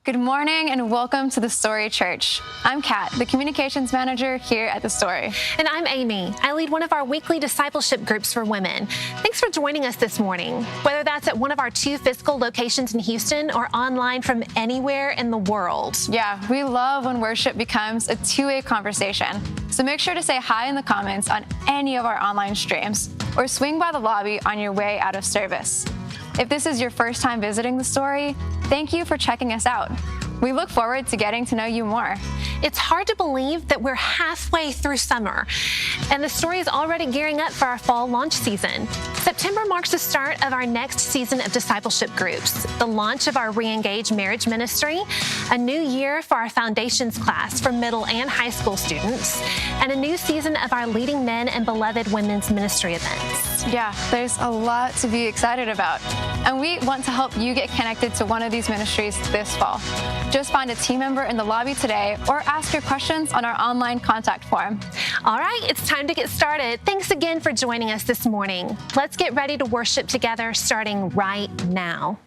Good morning and welcome to The Story Church. I'm Kat, the communications manager here at The Story. And I'm Amy. I lead one of our weekly discipleship groups for women. Thanks for joining us this morning, whether that's at one of our 2 physical locations in Houston or online from anywhere in the world. Yeah, we love when worship becomes a two-way conversation. So make sure to say hi in the comments on any of our online streams or swing by the lobby on your way out of service. If this is your first time visiting The Story, thank you for checking us out. We look forward to getting to know you more. It's hard to believe that we're halfway through summer, and The Story is already gearing up for our fall launch season. September marks the start of our next season of discipleship groups, the launch of our Re-Engage Marriage Ministry, a new year for our Foundations class for middle and high school students, and a new season of our Leading Men and Beloved Women's Ministry events. Yeah, there's a lot to be excited about, and we want to help you get connected to one of these ministries this fall. Just find a team member in the lobby today or ask your questions on our online contact form. All right, it's time to get started. Thanks again for joining us this morning. Let's get ready to worship together starting right now.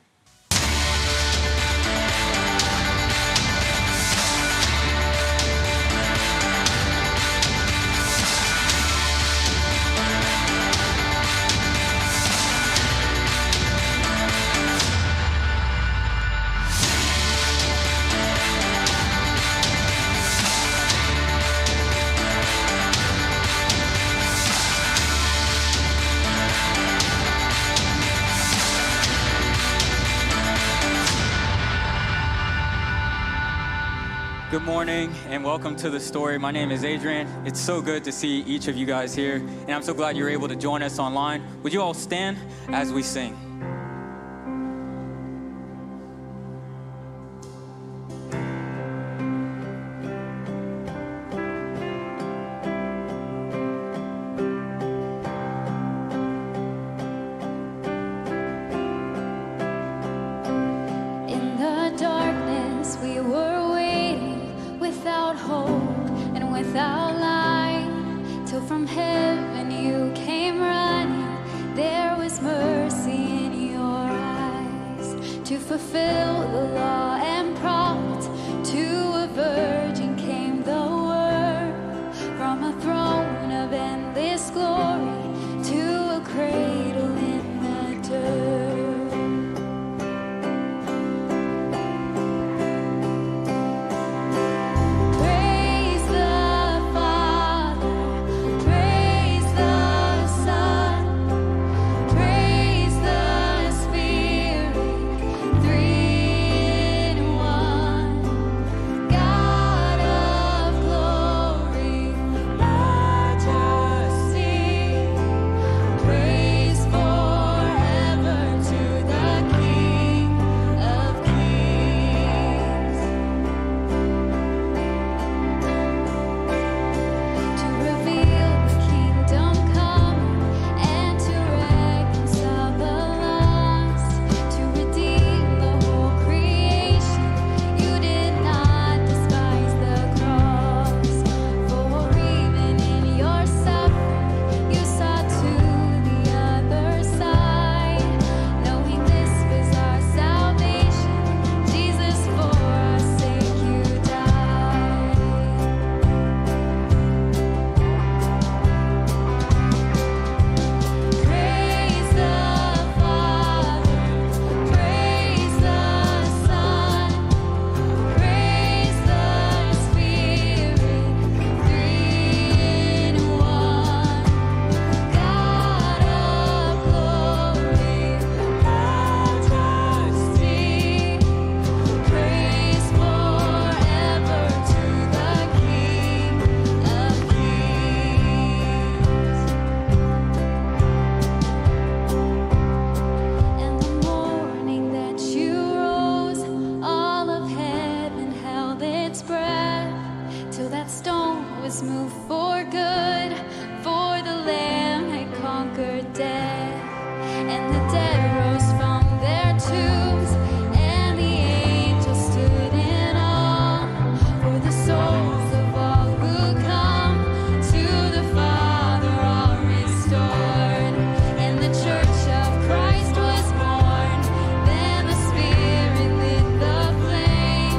Good morning and welcome to The Story. My name is Adrian. It's so good to see each of you guys here, and I'm so glad you're able to join us online. Would you all stand as we sing? In the darkness we were waiting, without hope and without light, till from heaven you came running. There was mercy in your eyes to fulfill the law and prophets. To a virgin came the word, from a throne of endless glory to a cradle in the dirt. Praise the Father, praise the Son, praise the Spirit, 3 in 1. God of glory, majesty, praise forever to the King of Kings. To reveal the kingdom come and to reconcile the lost, to redeem the whole creation. You did not despise the cross, for even in your suffering you saw to the other side, knowing this was our salvation. Jesus, for our sake you died. Praise the Father, praise the Son, praise the Spirit, 3 in 1. God of glory, majesty, praise forever to the King of Kings. And the morning that you rose, all of heaven held its breath, till that stone was moved for good, for the Lamb had conquered death. And the dead rose from their tombs, and the angels stood in awe, for the souls of all who come to the Father are restored. And the church of Christ was born. Then the Spirit lit the flame.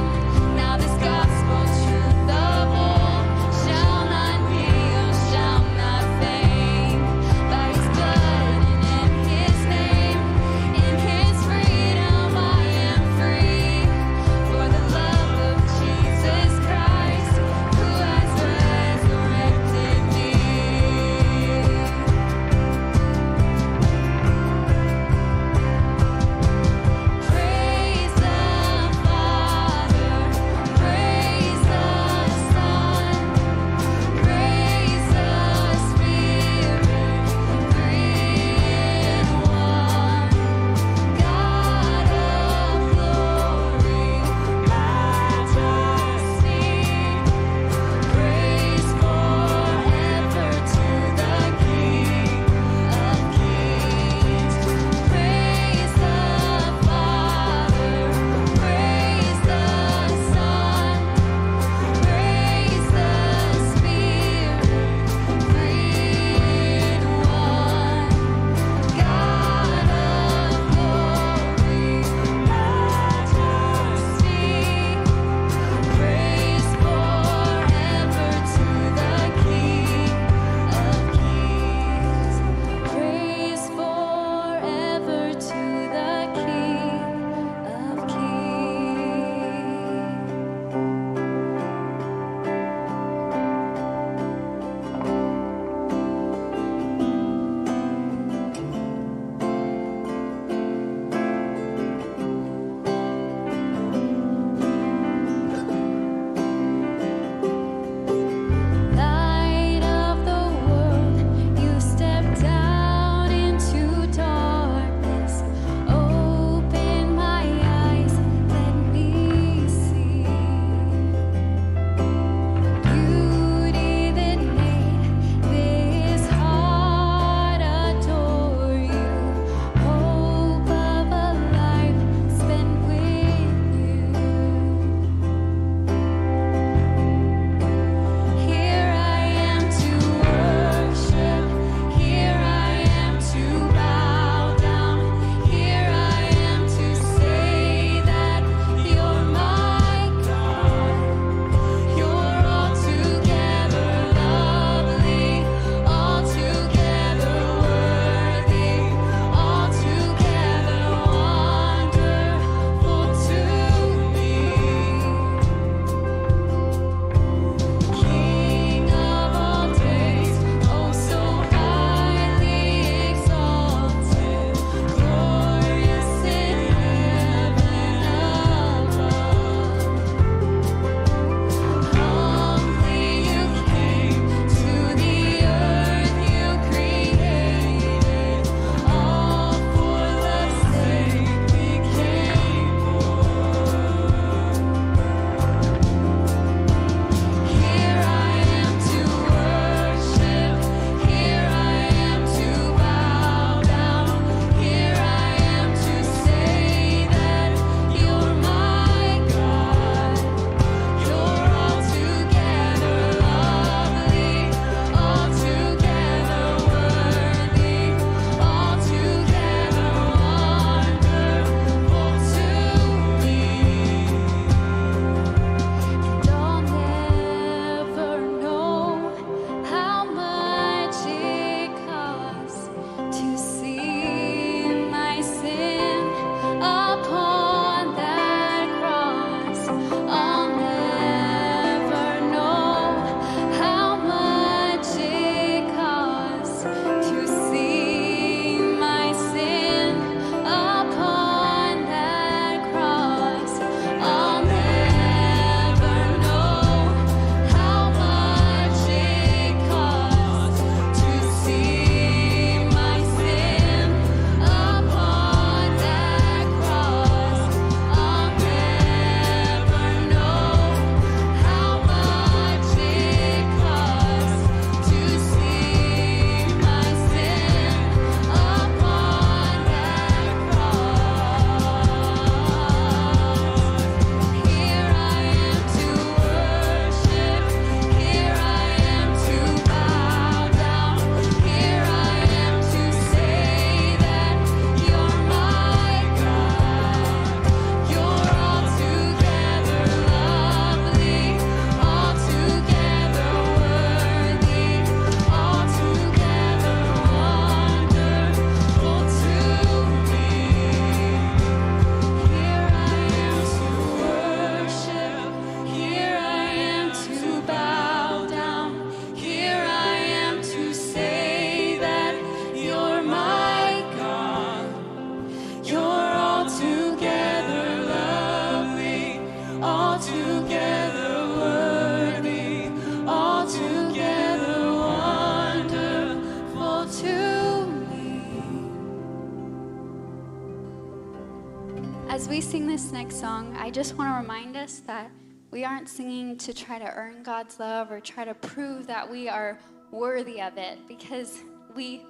sing this next song, I just want to remind us that we aren't singing to try to earn God's love or try to prove that we are worthy of it, because we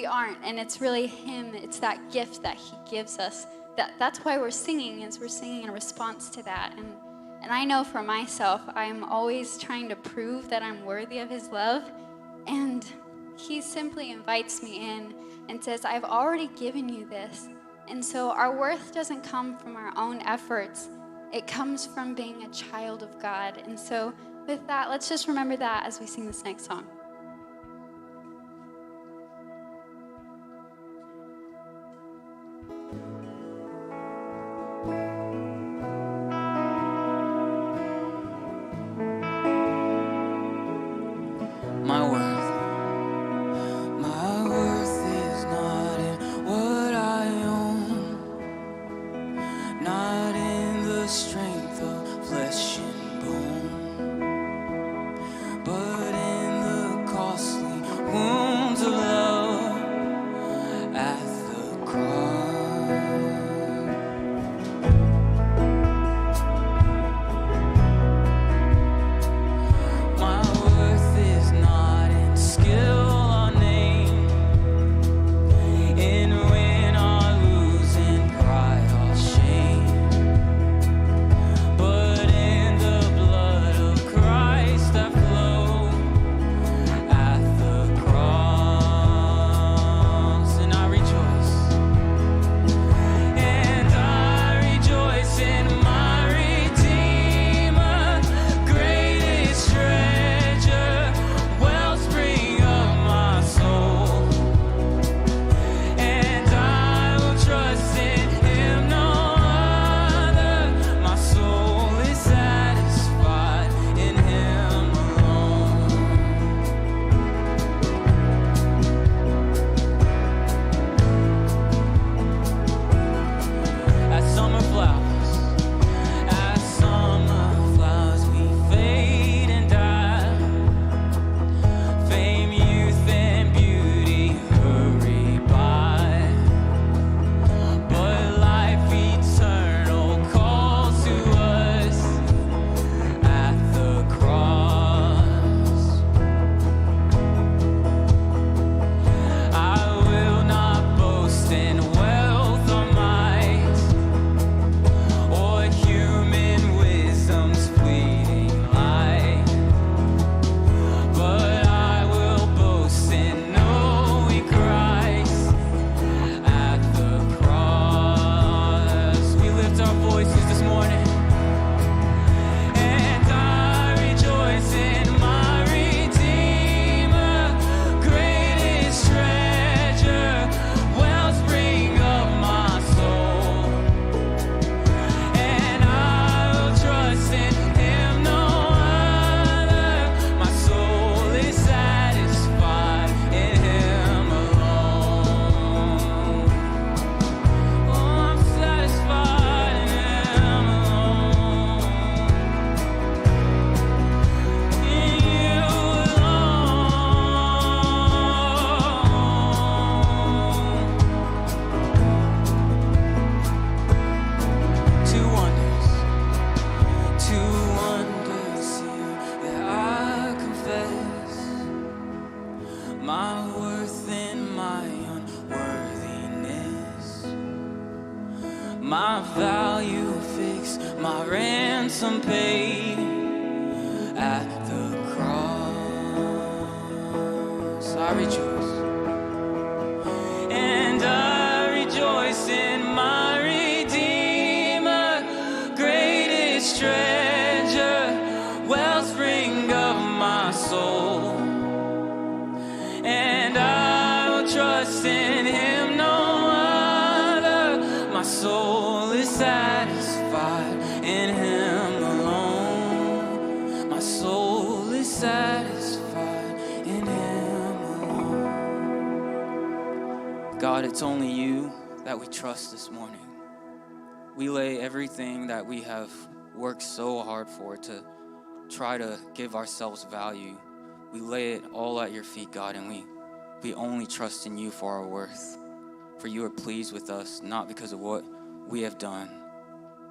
aren't, and it's really Him. It's that gift that He gives us. That's why we're singing, is we're singing in response to that. And I know for myself, I'm always trying to prove that I'm worthy of His love, and He simply invites me in and says, I've already given you this. And so our worth doesn't come from our own efforts. It comes from being a child of God. And so with that, let's just remember that as we sing this next song. My worth is not in what I own, not in the strength of flesh and bone, but in the costly wounds of love at the cross. My worth is not in skill or name, in win or lose, in pride or shame, but in the blood of Christ that flowed at the cross. And I rejoice in my Redeemer, greatest treasure, wellspring of my soul. And I will trust in Him, no other. My soul is satisfied in Him alone. As summer flowers, we fade and die. Fame, youth, and beauty hurry by, but life eternal calls to us at the cross. I will not boast in wealth or might, or human wisdom's fleeting light, but I will boast in knowing Christ at the cross. We lift our voices this morning, and I rejoice in my Redeemer, greatest treasure, wellspring of my soul. And I will trust in Him, no other. My soul is satisfied in Him alone. Oh, I'm satisfied in Him alone. In You alone. Two wonders here that I confess, my worth and my unworthiness, my value fixed, my ransom paid at the cross. I rejoice, and I rejoice in my Redeemer, greatest treasure, wellspring of my soul. And I will trust in Him, no other. My soul is satisfied in Him alone. My soul is satisfied in Him alone. God, it's only You that we trust this morning. We lay everything that we have worked so hard for to try to give ourselves value. We lay it all at Your feet, God, and we only trust in You for our worth. For You are pleased with us, not because of what we have done,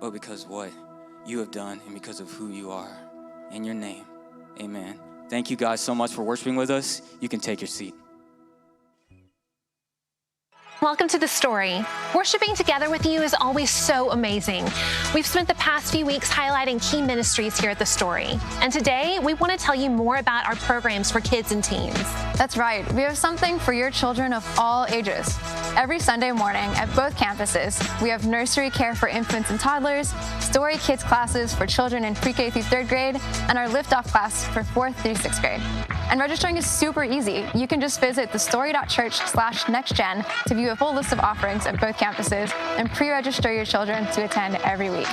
but because of what you have done and because of who you are. In your name, amen. Thank you guys so much for worshiping with us. You can take your seat. Welcome to The Story. Worshiping together with you is always so amazing. We've spent the past few weeks highlighting key ministries here at The Story. And today, we want to tell you more about our programs for kids and teens. That's right. We have something for your children of all ages. Every Sunday morning at both campuses, we have nursery care for infants and toddlers, Story Kids classes for children in pre-K through 3rd grade, and our Liftoff class for 4th through 6th grade. And registering is super easy. You can just visit thestory.church/nextgen to view a full list of offerings at both campuses and pre-register your children to attend every week.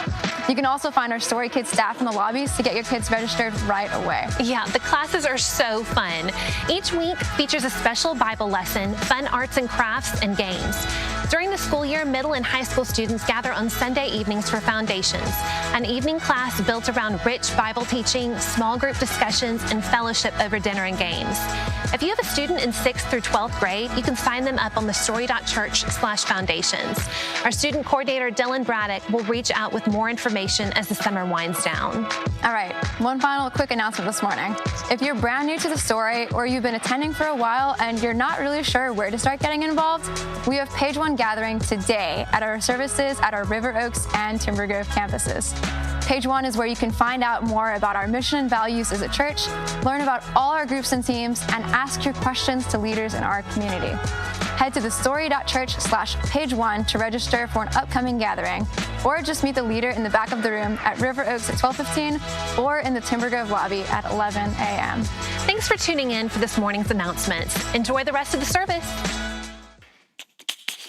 You can also find our Story Kids staff in the lobbies to get your kids registered right away. Yeah, the classes are so fun. Each week features a special Bible lesson, fun arts and crafts, and games. During the school year, middle and high school students gather on Sunday evenings for Foundations, an evening class built around rich Bible teaching, small group discussions, and fellowship over dinner and games. If you have a student in 6th through 12th grade, you can sign them up on thestory.church/foundations. Our student coordinator, Dylan Braddock, will reach out with more information as the summer winds down. All right, one final quick announcement this morning. If you're brand new to The Story or you've been attending for a while and you're not really sure where to start getting involved, we have Page One gathering today at our services at our River Oaks and Timber Grove campuses. Page One is where you can find out more about our mission and values as a church, learn about all our groups and teams, and ask your questions to leaders in our community. Head to thestory.church/page1 to register for an upcoming gathering, or just meet the leader in the back of the room at River Oaks at 12:15 or in the Timber Grove lobby at 11 a.m. Thanks for tuning in for this morning's announcements. Enjoy the rest of the service.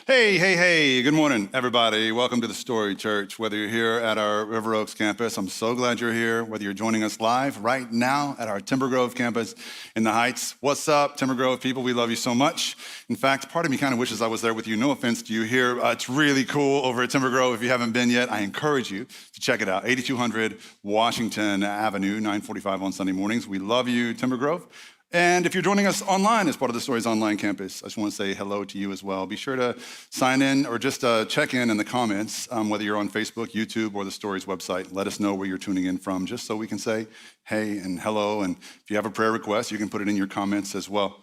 Hey, good morning, everybody. Welcome to The Story Church. Whether you're here at our River Oaks campus, I'm so glad you're here. Whether you're joining us live right now at our Timber Grove campus in the Heights. What's up, Timber Grove people? We love you so much. In fact, part of me kind of wishes I was there with you. No offense to you here. It's really cool over at Timber Grove. If you haven't been yet, I encourage you to check it out. 8200 Washington Avenue, 9:45 on Sunday mornings. We love you, Timber Grove. And if you're joining us online as part of the Story's online campus, I just want to say hello to you as well. Be sure to sign in or just check in the comments, whether you're on Facebook, YouTube, or the Story's website. Let us know where you're tuning in from, just so we can say hey and hello. And if you have a prayer request, you can put it in your comments as well.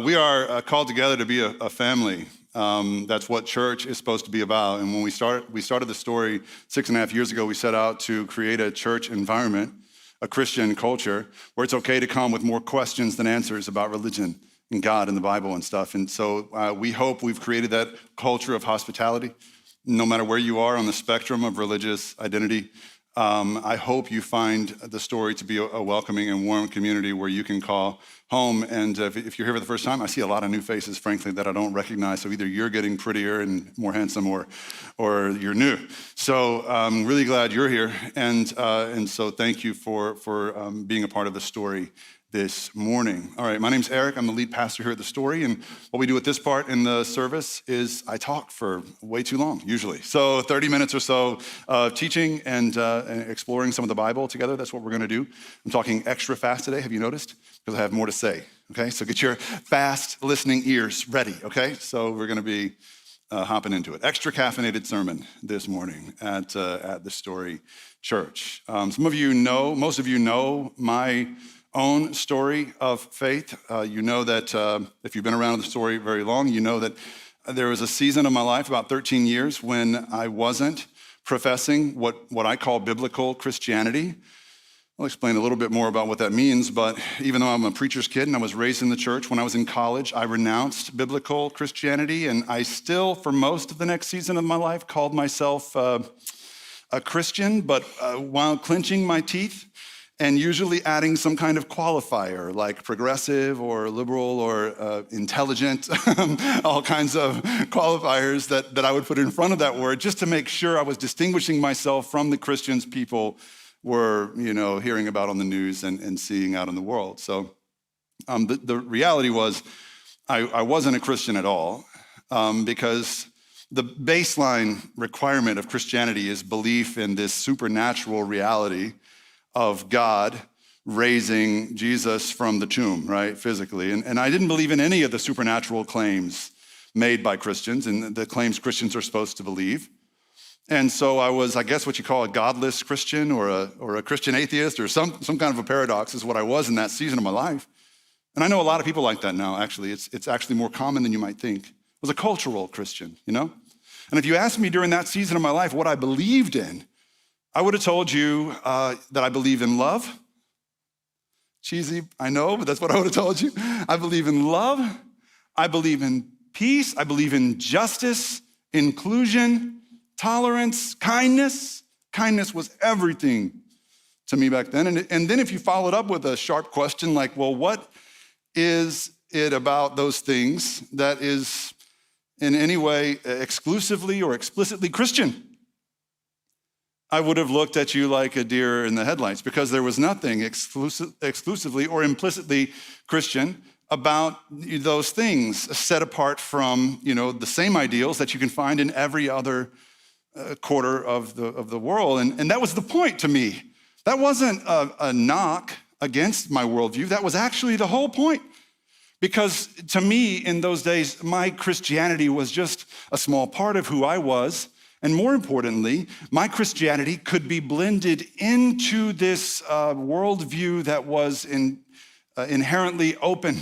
We are called together to be a family. That's what church is supposed to be about. And when we started the Story 6.5 years ago, we set out to create a church environment, a Christian culture, where it's okay to come with more questions than answers about religion and God and the Bible and stuff. And so we hope we've created that culture of hospitality, no matter where you are on the spectrum of religious identity. I hope you find the Story to be a welcoming and warm community where you can call home. And if you're here for the first time, I see a lot of new faces, frankly, that I don't recognize. So either you're getting prettier and more handsome, or you're new. So I'm really glad you're here. And so thank you for being a part of the Story this morning. All right, my name's Eric. I'm the lead pastor here at The Story, and what we do at this part in the service is I talk for way too long, usually. So 30 minutes or so teaching and exploring some of the Bible together. That's what we're gonna do. I'm talking extra fast today, have you noticed? Because I have more to say, okay? So get your fast listening ears ready, okay? So we're gonna be hopping into it. Extra caffeinated sermon this morning at The Story Church. Most of you know my own story of faith. You know that if you've been around The Story very long, you know that there was a season of my life, about 13 years, when I wasn't professing what I call biblical Christianity. I'll explain a little bit more about what that means, but even though I'm a preacher's kid and I was raised in the church, when I was in college, I renounced biblical Christianity, and I still, for most of the next season of my life, called myself a Christian, but while clenching my teeth, and usually adding some kind of qualifier like progressive or liberal or intelligent, all kinds of qualifiers that I would put in front of that word just to make sure I was distinguishing myself from the Christians people were, hearing about on the news and seeing out in the world. So the reality was I wasn't a Christian at all because the baseline requirement of Christianity is belief in this supernatural reality of God raising Jesus from the tomb, right, physically. And I didn't believe in any of the supernatural claims made by Christians and the claims Christians are supposed to believe. And so I was, I guess, what you call a godless Christian or a Christian atheist, or some kind of a paradox is what I was in that season of my life. And I know a lot of people like that now, actually. It's actually more common than you might think. I was a cultural Christian, you know? And if you asked me during that season of my life what I believed in, I would have told you that I believe in love. Cheesy, I know, but that's what I would have told you. I believe in love. I believe in peace. I believe in justice, inclusion, tolerance, kindness. Kindness was everything to me back then. And then if you followed up with a sharp question like, well, what is it about those things that is in any way exclusively or explicitly Christian? I would have looked at you like a deer in the headlights, because there was nothing exclusively or implicitly Christian about those things set apart from, the same ideals that you can find in every other quarter of the world. And that was the point to me. That wasn't a knock against my worldview. That was actually the whole point. Because to me, in those days, my Christianity was just a small part of who I was. And more importantly, my Christianity could be blended into this worldview that was inherently open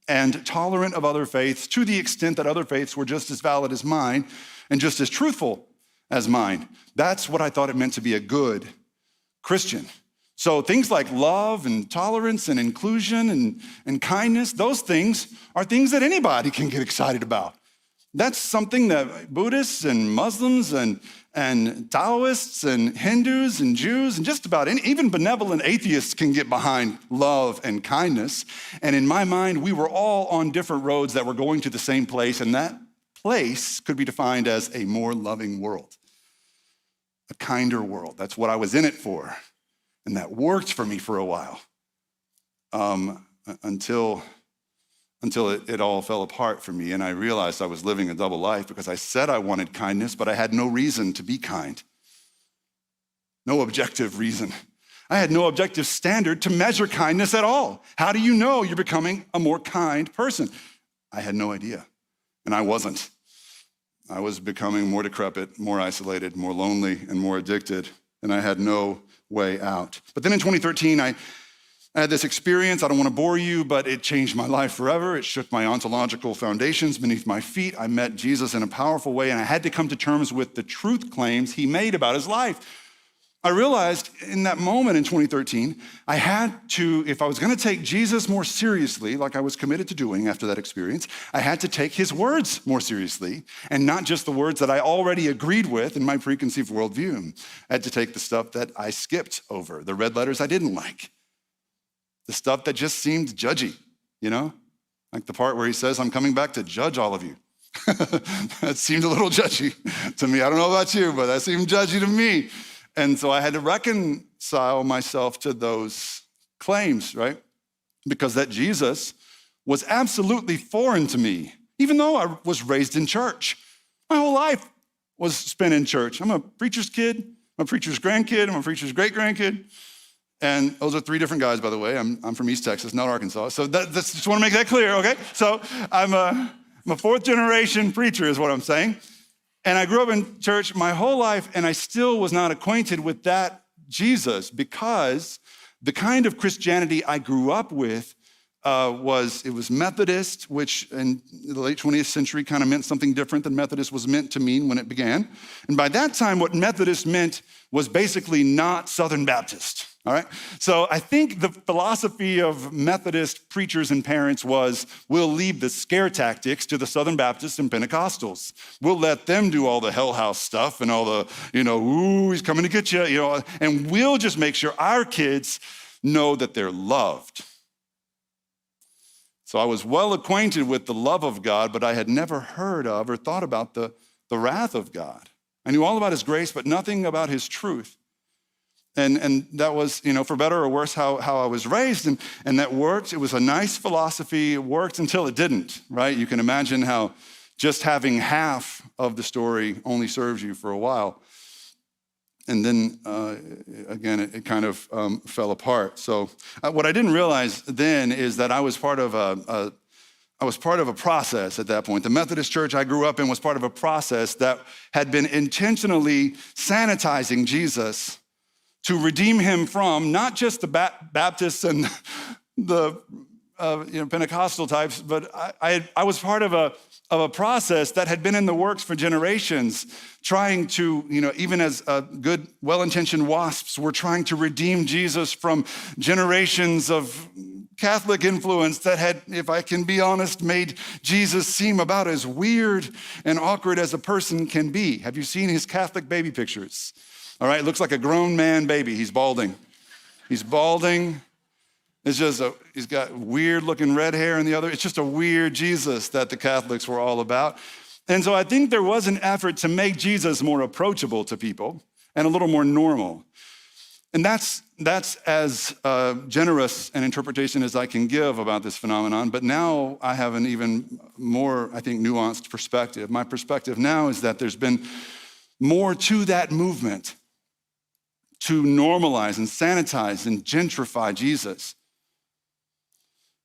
and tolerant of other faiths, to the extent that other faiths were just as valid as mine and just as truthful as mine. That's what I thought it meant to be a good Christian. So things like love and tolerance and inclusion and kindness, those things are things that anybody can get excited about. That's something that Buddhists and Muslims and Taoists and Hindus and Jews and just about even benevolent atheists can get behind love and kindness. And in my mind, we were all on different roads that were going to the same place, and that place could be defined as a more loving world, a kinder world. That's what I was in it for. And that worked for me for a while until it all fell apart for me. And I realized I was living a double life, because I said I wanted kindness, but I had no reason to be kind. No objective reason. I had no objective standard to measure kindness at all. How do you know you're becoming a more kind person? I had no idea. And I wasn't. I was becoming more decrepit, more isolated, more lonely, and more addicted. And I had no way out. But then in 2013, I had this experience. I don't want to bore you, but it changed my life forever. It shook my ontological foundations beneath my feet. I met Jesus in a powerful way, and I had to come to terms with the truth claims he made about his life. I realized in that moment in 2013, I had to, if I was going to take Jesus more seriously, like I was committed to doing after that experience, I had to take his words more seriously, and not just the words that I already agreed with in my preconceived worldview. I had to take the stuff that I skipped over, the red letters I didn't like, the stuff that just seemed judgy, like the part where he says, I'm coming back to judge all of you. That seemed a little judgy to me. I don't know about you, but that seemed judgy to me. And so I had to reconcile myself to those claims, right? Because that Jesus was absolutely foreign to me, even though I was raised in church. My whole life was spent in church. I'm a preacher's kid, I'm a preacher's grandkid, I'm a preacher's great-grandkid. And those are three different guys, by the way. I'm from East Texas, not Arkansas. So that's just want to make that clear, okay? So I'm a fourth-generation preacher is what I'm saying. And I grew up in church my whole life, and I still was not acquainted with that Jesus, because the kind of Christianity I grew up with was Methodist, which in the late 20th century kind of meant something different than Methodist was meant to mean when it began. And by that time, what Methodist meant was basically not Southern Baptist, all right? So I think the philosophy of Methodist preachers and parents was, we'll leave the scare tactics to the Southern Baptists and Pentecostals. We'll let them do all the hell house stuff and all the, ooh, he's coming to get you, and we'll just make sure our kids know that they're loved. So I was well acquainted with the love of God, but I had never heard of or thought about the wrath of God. I knew all about his grace, but nothing about his truth. And that was, for better or worse, how I was raised. And that worked. It was a nice philosophy. It worked until it didn't, right? You can imagine how just having half of the story only serves you for a while. And then, again, it kind of fell apart. So what I didn't realize then is that I was part of I was part of a process at that point. The Methodist church I grew up in was part of a process that had been intentionally sanitizing Jesus to redeem him from not just the Baptists and the Pentecostal types, but I was part of a process that had been in the works for generations, trying to, even as good, well-intentioned wasps were trying to redeem Jesus from generations of Catholic influence that had, if I can be honest, made Jesus seem about as weird and awkward as a person can be. Have you seen his Catholic baby pictures? All right, looks like a grown man baby. He's balding. He's balding. It's just, he's got weird looking red hair in the other. It's just a weird Jesus that the Catholics were all about. And so I think there was an effort to make Jesus more approachable to people and a little more normal. And that's as generous an interpretation as I can give about this phenomenon. But now I have an even more, I think, nuanced perspective. My perspective now is that there's been more to that movement to normalize and sanitize and gentrify Jesus.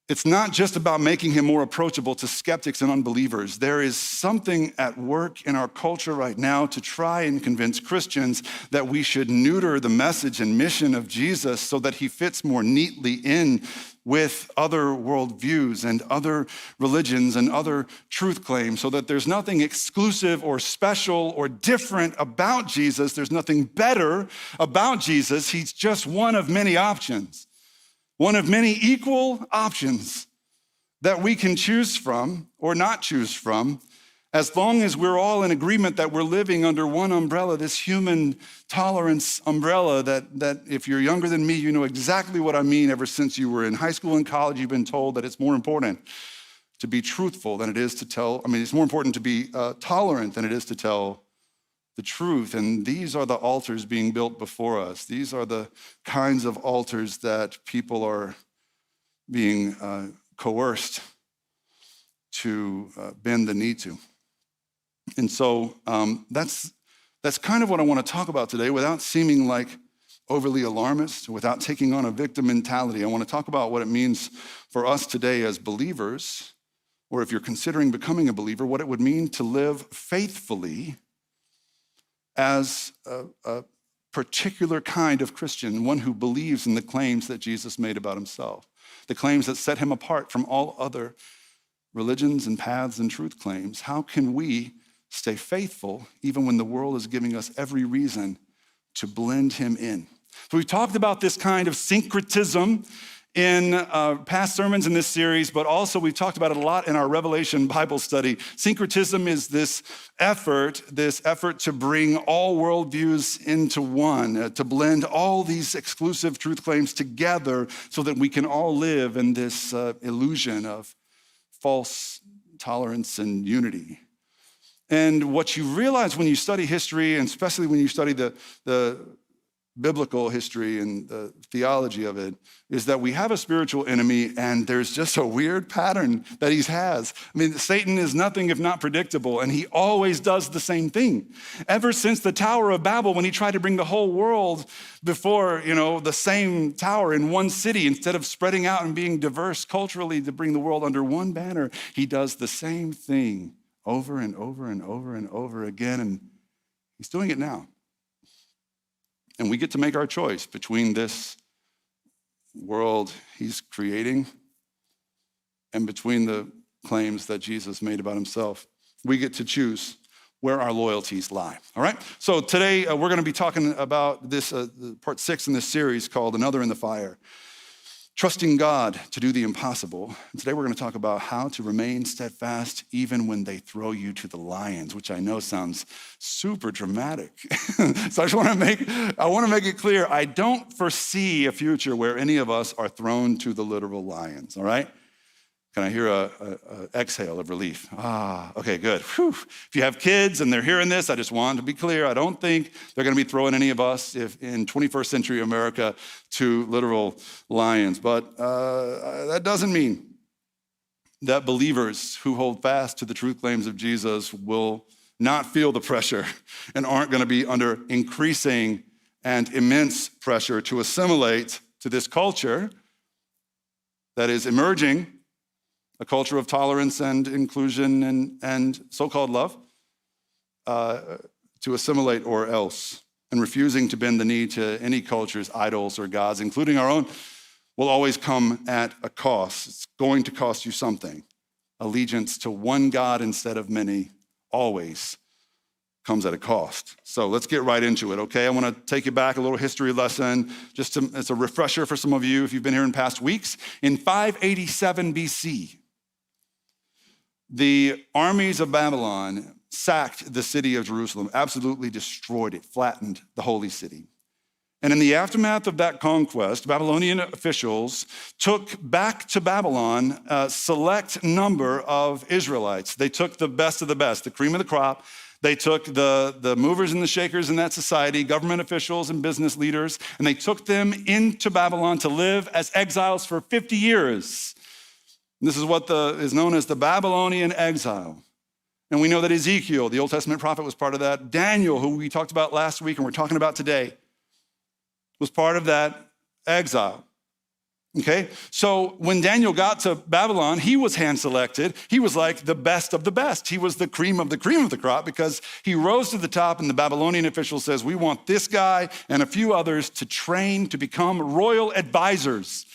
It's not just about making him more approachable to skeptics and unbelievers. There is something at work in our culture right now to try and convince Christians that we should neuter the message and mission of Jesus so that he fits more neatly in with other worldviews and other religions and other truth claims, so that there's nothing exclusive or special or different about Jesus. There's nothing better about Jesus. He's just one of many options. One of many equal options that we can choose from or not choose from, as long as we're all in agreement that we're living under one umbrella, this human tolerance umbrella that if you're younger than me, you know exactly what I mean. Ever since you were in high school and college, you've been told that it's more important to be truthful than it is to tell, it's more important to be tolerant than it is to tell the truth. And these are the altars being built before us. These are the kinds of altars that people are being coerced to bend the knee to. And so that's kind of what I want to talk about today without seeming like overly alarmist, without taking on a victim mentality. I want to talk about what it means for us today as believers, or if you're considering becoming a believer, what it would mean to live faithfully as a particular kind of Christian, one who believes in the claims that Jesus made about himself, the claims that set him apart from all other religions and paths and truth claims. How can we stay faithful even when the world is giving us every reason to blend him in? So we've talked about this kind of syncretism in past sermons in this series, but also we've talked about it a lot in our Revelation Bible study. Syncretism is this effort to bring all worldviews into one, to blend all these exclusive truth claims together so that we can all live in this illusion of false tolerance and unity. And what you realize when you study history, and especially when you study the biblical history and the theology of it, is that we have a spiritual enemy, and there's just a weird pattern that he has. Satan is nothing if not predictable, and he always does the same thing. Ever since the Tower of Babel, when he tried to bring the whole world before, the same tower in one city, instead of spreading out and being diverse culturally to bring the world under one banner, he does the same thing over and over and over and over again, and he's doing it now. And we get to make our choice between this world he's creating and between the claims that Jesus made about himself. We get to choose where our loyalties lie, all right? So today we're gonna be talking about this, part 6 in this series called Another in the Fire, trusting God to do the impossible. And today we're gonna talk about how to remain steadfast even when they throw you to the lions, which I know sounds super dramatic. So I wanna make it clear, I don't foresee a future where any of us are thrown to the literal lions, all right? Can I hear a exhale of relief? Okay, good. Whew. If you have kids and they're hearing this, I just want to be clear. I don't think they're going to be throwing any of us in 21st century America to literal lions. But that doesn't mean that believers who hold fast to the truth claims of Jesus will not feel the pressure and aren't going to be under increasing and immense pressure to assimilate to this culture that is emerging a culture of tolerance and inclusion and so-called love, to assimilate or else, and refusing to bend the knee to any culture's idols or gods, including our own, will always come at a cost. It's going to cost you something. Allegiance to one God instead of many always comes at a cost. So let's get right into it, okay? I want to take you back a little history lesson, it's a refresher for some of you if you've been here in past weeks. In 587 BC, the armies of Babylon sacked the city of Jerusalem, absolutely destroyed it, flattened the holy city. And in the aftermath of that conquest, Babylonian officials took back to Babylon a select number of Israelites. They took the best of the best, the cream of the crop. They took the movers and the shakers in that society, government officials and business leaders, and they took them into Babylon to live as exiles for 50 years. And this is what is known as the Babylonian exile. And we know that Ezekiel, the Old Testament prophet, was part of that. Daniel, who we talked about last week and we're talking about today, was part of that exile, okay? So when Daniel got to Babylon, he was hand-selected. He was like the best of the best. He was the cream of the crop because he rose to the top, and the Babylonian official says, we want this guy and a few others to train to become royal advisors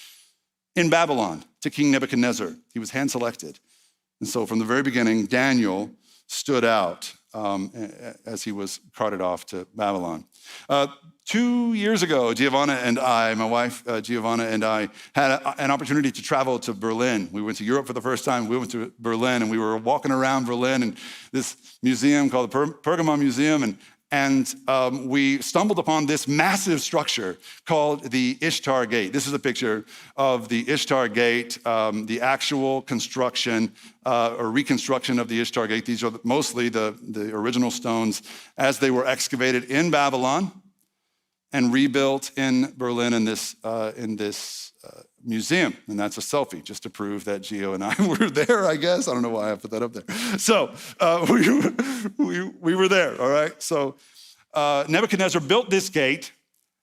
in Babylon to King Nebuchadnezzar. He was hand-selected. And so from the very beginning, Daniel stood out as he was carted off to Babylon. 2 years ago, my wife Giovanna and I had an opportunity to travel to Berlin. We went to Europe for the first time. We went to Berlin, and we were walking around Berlin and this museum called the Pergamon Museum, and we stumbled upon this massive structure called the Ishtar Gate. This is a picture of the Ishtar Gate, the actual construction or reconstruction of the Ishtar Gate. These are mostly the original stones as they were excavated in Babylon and rebuilt in Berlin in this museum. And that's a selfie, just to prove that Gio and I were there, I guess. I don't know why I put that up there. So we were there, all right? So Nebuchadnezzar built this gate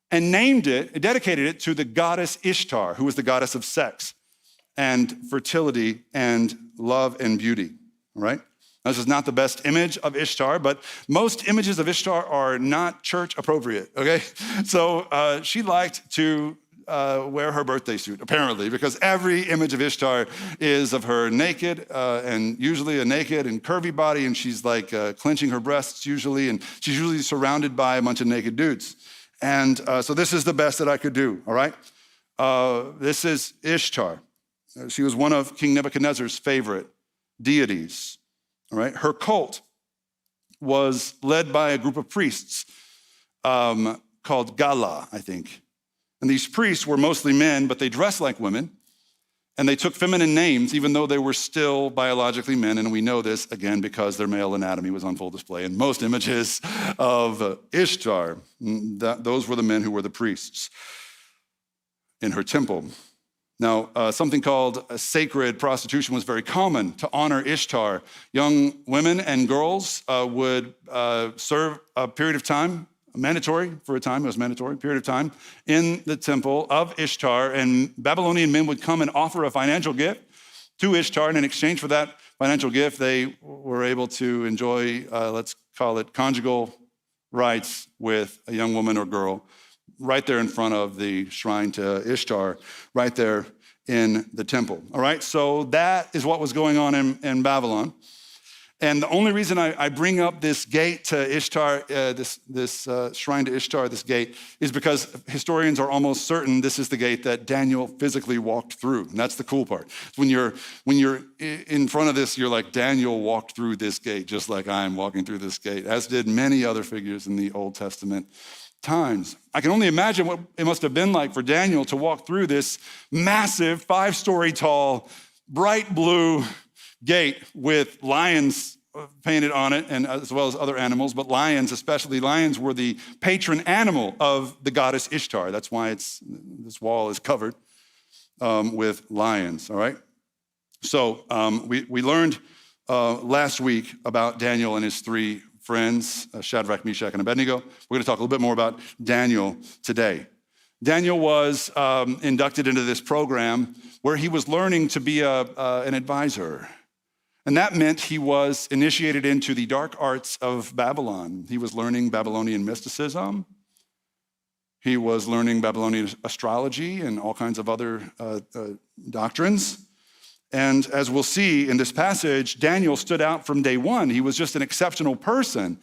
and dedicated it to the goddess Ishtar, who was the goddess of sex and fertility and love and beauty, all right? This is not the best image of Ishtar, but most images of Ishtar are not church appropriate, okay? So she liked to wear her birthday suit, apparently, because every image of Ishtar is of her naked, and usually a naked and curvy body, and she's like clenching her breasts usually, and she's usually surrounded by a bunch of naked dudes. And so this is the best that I could do, all right? This is Ishtar. She was one of King Nebuchadnezzar's favorite deities. All right, her cult was led by a group of priests called Gala, I think. And these priests were mostly men, but they dressed like women. And they took feminine names, even though they were still biologically men. And we know this, again, because their male anatomy was on full display in most images of Ishtar. Those were the men who were the priests in her temple. Now, something called sacred prostitution was very common to honor Ishtar. Young women and girls would serve a period of time, mandatory period of time in the temple of Ishtar, and Babylonian men would come and offer a financial gift to Ishtar, and in exchange for that financial gift, they were able to enjoy, let's call it conjugal rights with a young woman or girl right there in front of the shrine to Ishtar, right there in the temple. All right, so that is what was going on in Babylon. And the only reason I bring up this gate to Ishtar, this shrine to Ishtar, this gate, is because historians are almost certain this is the gate that Daniel physically walked through. And that's the cool part. When you're in front of this, you're like, Daniel walked through this gate, just like I am walking through this gate, as did many other figures in the Old Testament times. I can only imagine what it must have been like for Daniel to walk through this massive 5-story tall, bright blue gate with lions painted on it, and as well as other animals, but lions, especially lions, were the patron animal of the goddess Ishtar. That's why this wall is covered with lions, all right? So we learned last week about Daniel and his 3 friends, Shadrach, Meshach, and Abednego. We're going to talk a little bit more about Daniel today. Daniel was inducted into this program where he was learning to be an advisor. And that meant he was initiated into the dark arts of Babylon. He was learning Babylonian mysticism. He was learning Babylonian astrology and all kinds of other doctrines. And as we'll see in this passage, Daniel stood out from day one. He was just an exceptional person.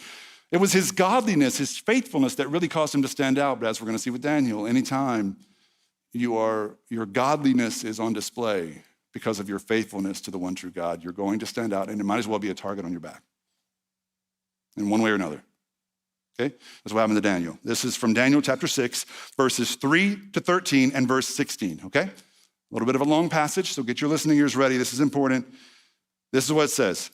It was his godliness, his faithfulness that really caused him to stand out. But as we're going to see with Daniel, anytime your godliness is on display because of your faithfulness to the one true God, you're going to stand out, and it might as well be a target on your back in one way or another. Okay? That's what happened to Daniel. This is from Daniel chapter 6, verses 3 to 13 and verse 16, okay? A little bit of a long passage, so get your listening ears ready. This is important. This is what it says.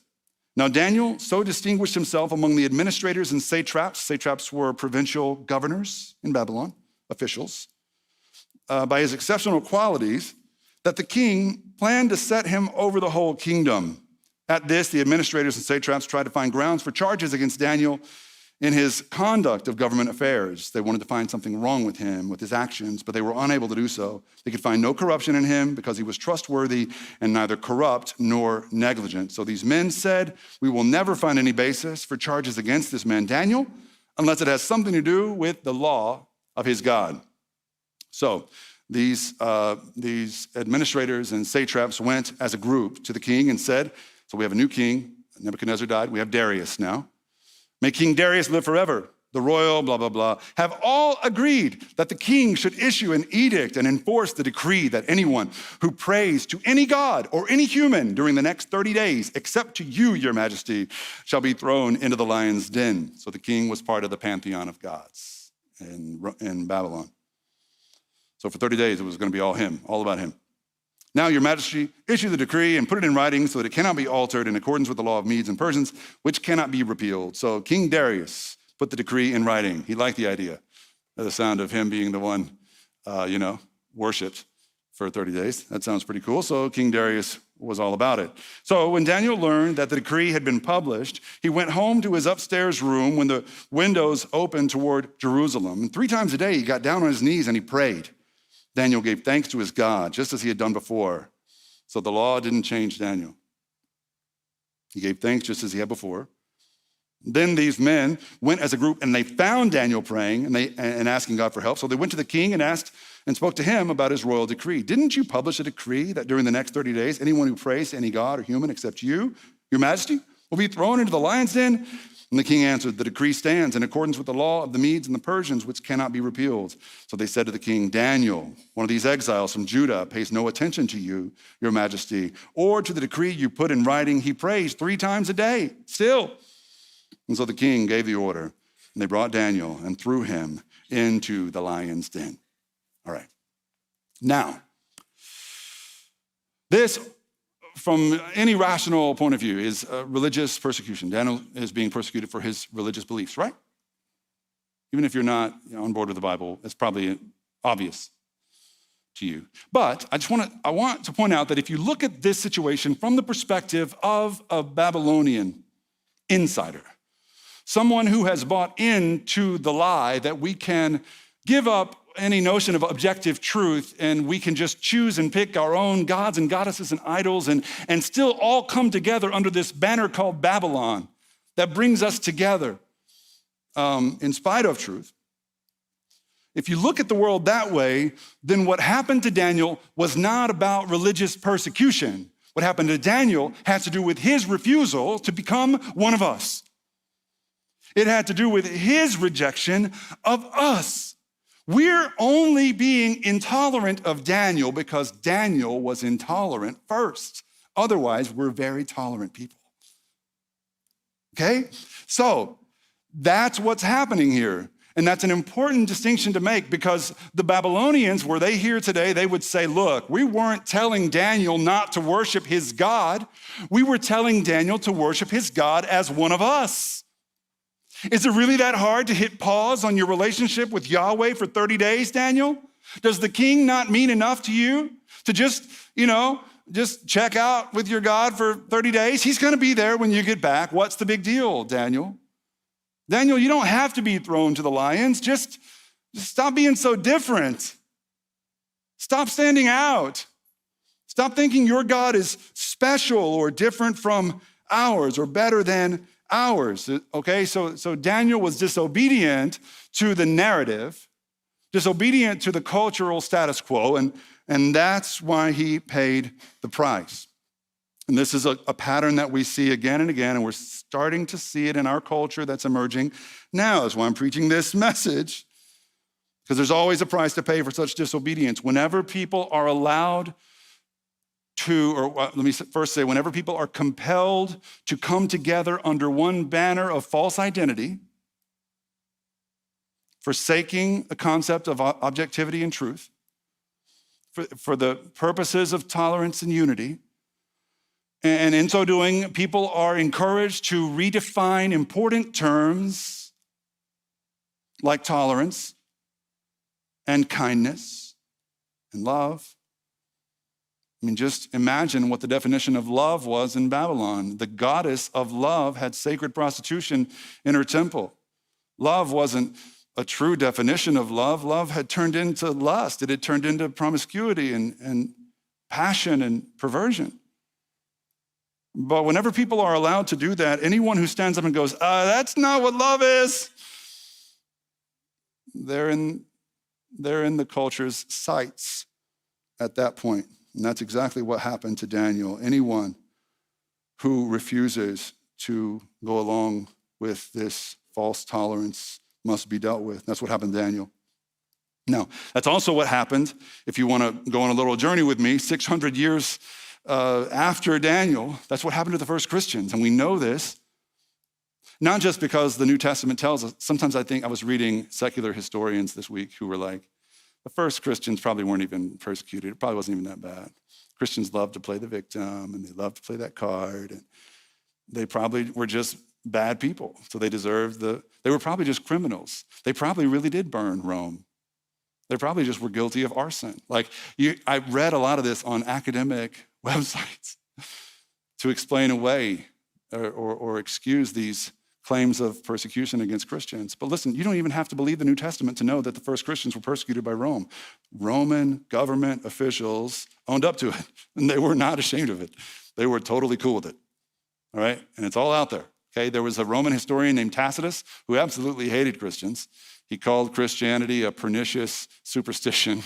Now Daniel so distinguished himself among the administrators and satraps. Satraps were provincial governors in Babylon, officials, by his exceptional qualities, that the king planned to set him over the whole kingdom. At this, the administrators and satraps tried to find grounds for charges against Daniel in his conduct of government affairs. They wanted to find something wrong with him, with his actions, but they were unable to do so. They could find no corruption in him because he was trustworthy and neither corrupt nor negligent. So these men said, we will never find any basis for charges against this man Daniel unless it has something to do with the law of his God. So these administrators and satraps went as a group to the king and said, so we have a new king, Nebuchadnezzar died, we have Darius now. May King Darius live forever. The royal, blah, blah, blah, have all agreed that the king should issue an edict and enforce the decree that anyone who prays to any god or any human during the next 30 days, except to you, your majesty, shall be thrown into the lion's den. So the king was part of the pantheon of gods in Babylon. So for 30 days, it was going to be all him, all about him. Now, your majesty, issue the decree and put it in writing so that it cannot be altered in accordance with the law of Medes and Persians, which cannot be repealed. So King Darius put the decree in writing. He liked the idea of the sound of him being the one, worshipped for 30 days. That sounds pretty cool. So King Darius was all about it. So when Daniel learned that the decree had been published, he went home to his upstairs room when the windows opened toward Jerusalem. And 3 times a day, he got down on his knees and he prayed. Daniel gave thanks to his God, just as he had done before. So the law didn't change Daniel. He gave thanks just as he had before. Then these men went as a group and they found Daniel praying and asking God for help. So they went to the king and asked and spoke to him about his royal decree. Didn't you publish a decree that during the next 30 days, anyone who prays to any god or human except you, your majesty, will be thrown into the lion's den? And the king answered, the decree stands in accordance with the law of the Medes and the Persians, which cannot be repealed. So they said to the king, Daniel, one of these exiles from Judah, pays no attention to you, your majesty, or to the decree you put in writing. He prays 3 times a day still. And so the king gave the order, and they brought Daniel and threw him into the lion's den. All right. Now, this, from any rational point of view, is religious persecution. Daniel is being persecuted for his religious beliefs, right? Even if you're not on board with the Bible, it's probably obvious to you. But I want to point out that if you look at this situation from the perspective of a Babylonian insider, someone who has bought into the lie that we can give up any notion of objective truth and we can just choose and pick our own gods and goddesses and idols and still all come together under this banner called Babylon that brings us together in spite of truth. If you look at the world that way, then what happened to Daniel was not about religious persecution. What happened to Daniel has to do with his refusal to become one of us. It had to do with his rejection of us. We're only being intolerant of Daniel because Daniel was intolerant first. Otherwise, we're very tolerant people. Okay? So that's what's happening here. And that's an important distinction to make because the Babylonians, were they here today, they would say, look, we weren't telling Daniel not to worship his God. We were telling Daniel to worship his God as one of us. Is it really that hard to hit pause on your relationship with Yahweh for 30 days, Daniel? Does the king not mean enough to you to just check out with your God for 30 days? He's going to be there when you get back. What's the big deal, Daniel? Daniel, you don't have to be thrown to the lions. Just Stop being so different. Stop standing out. Stop thinking your God is special or different from ours or better than ours, okay? So Daniel was disobedient to the narrative, disobedient to the cultural status quo, and that's why he paid the price. And this is a pattern that we see again and again, and we're starting to see it in our culture that's emerging now. That's why I'm preaching this message, because there's always a price to pay for such disobedience. Whenever people are allowed to, or let me first say, whenever people are compelled to come together under one banner of false identity, forsaking the concept of objectivity and truth, for the purposes of tolerance and unity, and in so doing, people are encouraged to redefine important terms like tolerance and kindness and love. I mean, just imagine what the definition of love was in Babylon. The goddess of love had sacred prostitution in her temple. Love wasn't a true definition of love. Love had turned into lust. It had turned into promiscuity and passion and perversion. But whenever people are allowed to do that, anyone who stands up and goes, that's not what love is, they're in the culture's sights at that point. And that's exactly what happened to Daniel. Anyone who refuses to go along with this false tolerance must be dealt with. That's what happened to Daniel. Now, that's also what happened, if you want to go on a little journey with me, 600 years after Daniel, that's what happened to the first Christians. And we know this, not just because the New Testament tells us. Sometimes I think I was reading secular historians this week who were like, the first Christians probably weren't even persecuted. It probably wasn't even that bad. Christians loved to play the victim, and they loved to play that card. And they probably were just bad people. So they were probably just criminals. They probably really did burn Rome. They probably just were guilty of arson. I read a lot of this on academic websites to explain away or excuse these claims of persecution against Christians. But listen, you don't even have to believe the New Testament to know that the first Christians were persecuted by Rome. Roman government officials owned up to it, and they were not ashamed of it. They were totally cool with it, all right? And it's all out there, okay? There was a Roman historian named Tacitus who absolutely hated Christians. He called Christianity a pernicious superstition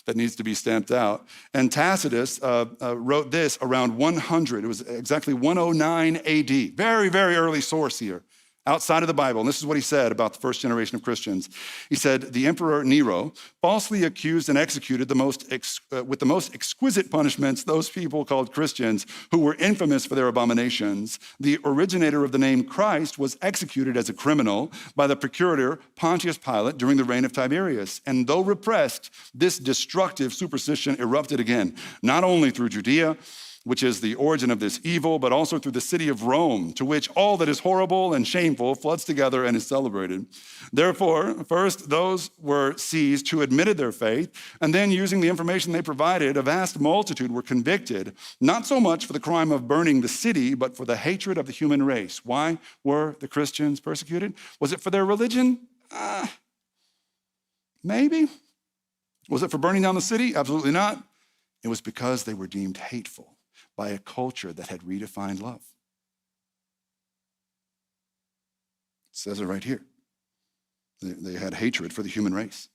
that needs to be stamped out. And Tacitus wrote this around 100. It was exactly 109 AD. Very, very early source here, outside of the Bible. And this is what he said about the first generation of Christians. He said, the Emperor Nero falsely accused and executed with the most exquisite punishments those people called Christians who were infamous for their abominations. The originator of the name Christ was executed as a criminal by the procurator Pontius Pilate during the reign of Tiberius. And though repressed, this destructive superstition erupted again, not only through Judea, which is the origin of this evil, but also through the city of Rome, to which all that is horrible and shameful floods together and is celebrated. Therefore, first those were seized who admitted their faith, and then using the information they provided, a vast multitude were convicted, not so much for the crime of burning the city, but for the hatred of the human race. Why were the Christians persecuted? Was it for their religion? Maybe. Was it for burning down the city? Absolutely not. It was because they were deemed hateful by a culture that had redefined love. It says it right here. They had hatred for the human race.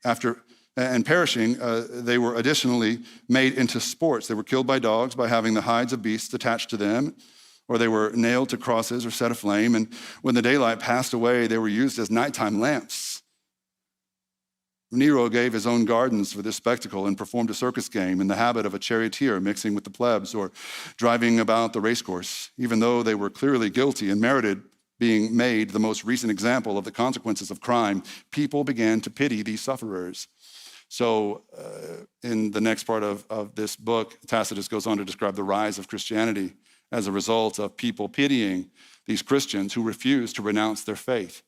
After perishing, they were additionally made into sports. They were killed by dogs by having the hides of beasts attached to them, or they were nailed to crosses or set aflame. And when the daylight passed away, they were used as nighttime lamps. Nero gave his own gardens for this spectacle and performed a circus game in the habit of a charioteer mixing with the plebs or driving about the racecourse, even though they were clearly guilty and merited being made the most recent example of the consequences of crime. People began to pity these sufferers. So in the next part of this book, Tacitus goes on to describe the rise of Christianity as a result of people pitying these Christians who refused to renounce their faith.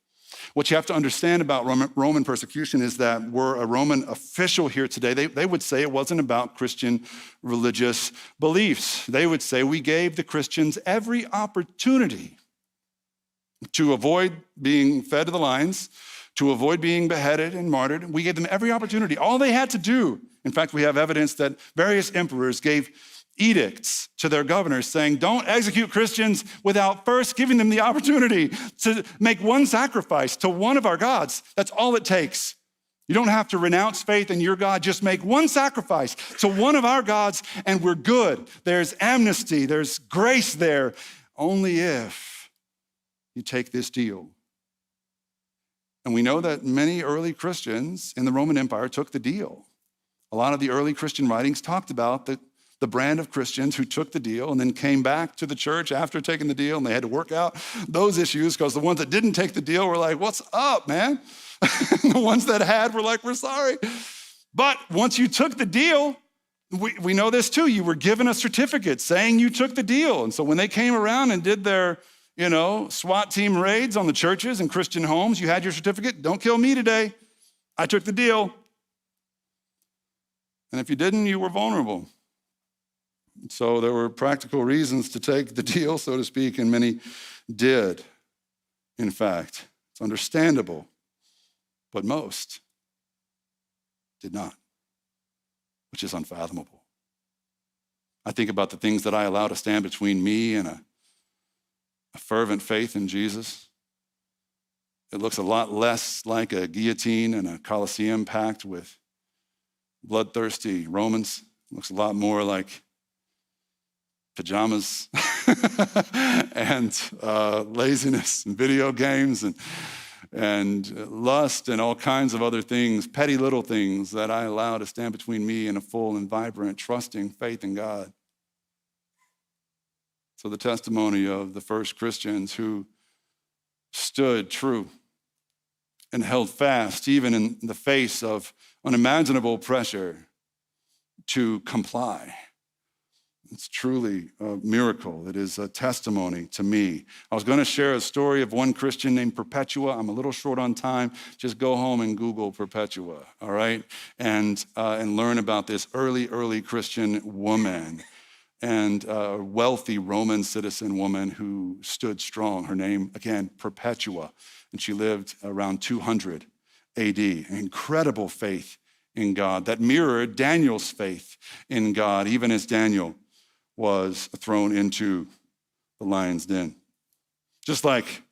What you have to understand about Roman persecution is that were a Roman official here today, they would say it wasn't about Christian religious beliefs. They would say we gave the Christians every opportunity to avoid being fed to the lions, to avoid being beheaded and martyred. We gave them every opportunity. All they had to do, in fact, we have evidence that various emperors gave edicts to their governors saying, don't execute Christians without first giving them the opportunity to make one sacrifice to one of our gods. That's all it takes. You don't have to renounce faith in your God. Just make one sacrifice to one of our gods and we're good. There's amnesty, there's grace there, only if you take this deal. And we know that many early Christians in the Roman Empire took the deal. A lot of the early Christian writings talked about the brand of Christians who took the deal and then came back to the church after taking the deal, and they had to work out those issues because the ones that didn't take the deal were like, what's up, man? The ones that had were like, we're sorry. But once you took the deal, we know this too, you were given a certificate saying you took the deal. And so when they came around and did their, SWAT team raids on the churches and Christian homes, you had your certificate. Don't kill me today. I took the deal. And if you didn't, you were vulnerable. So there were practical reasons to take the deal, so to speak, and many did. In fact, it's understandable, but most did not, which is unfathomable. I think about the things that I allow to stand between me and a fervent faith in Jesus. It looks a lot less like a guillotine and a Colosseum packed with bloodthirsty Romans. It looks a lot more like pajamas and laziness and video games and lust and all kinds of other things, petty little things that I allow to stand between me and a full and vibrant, trusting faith in God. So the testimony of the first Christians who stood true and held fast, even in the face of unimaginable pressure to comply. It's truly a miracle. It is a testimony to me. I was going to share a story of one Christian named Perpetua. I'm a little short on time. Just go home and Google Perpetua, all right? And learn about this early Christian woman and a wealthy Roman citizen woman who stood strong. Her name, again, Perpetua. And she lived around 200 AD. Incredible faith in God that mirrored Daniel's faith in God, even as Daniel was thrown into the lion's den. Just like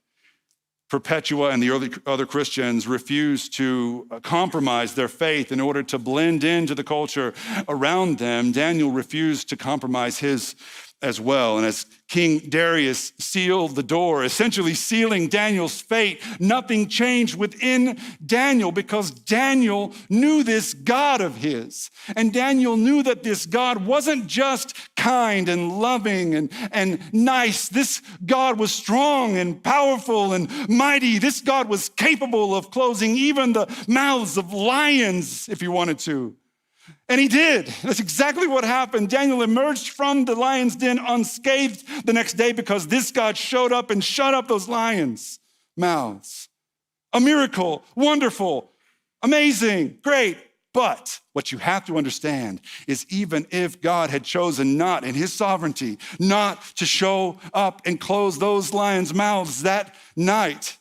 Perpetua and the other Christians refused to compromise their faith in order to blend into the culture around them, Daniel refused to compromise his as well. And as King Darius sealed the door, essentially sealing Daniel's fate, nothing changed within Daniel because Daniel knew this God of his. And Daniel knew that this God wasn't just kind and loving and nice. This God was strong and powerful and mighty. This God was capable of closing even the mouths of lions if he wanted to. And he did. That's exactly what happened. Daniel emerged from the lion's den unscathed the next day because this God showed up and shut up those lions' mouths. A miracle, wonderful, amazing, great. But what you have to understand is even if God had chosen not in his sovereignty, not to show up and close those lions' mouths that night,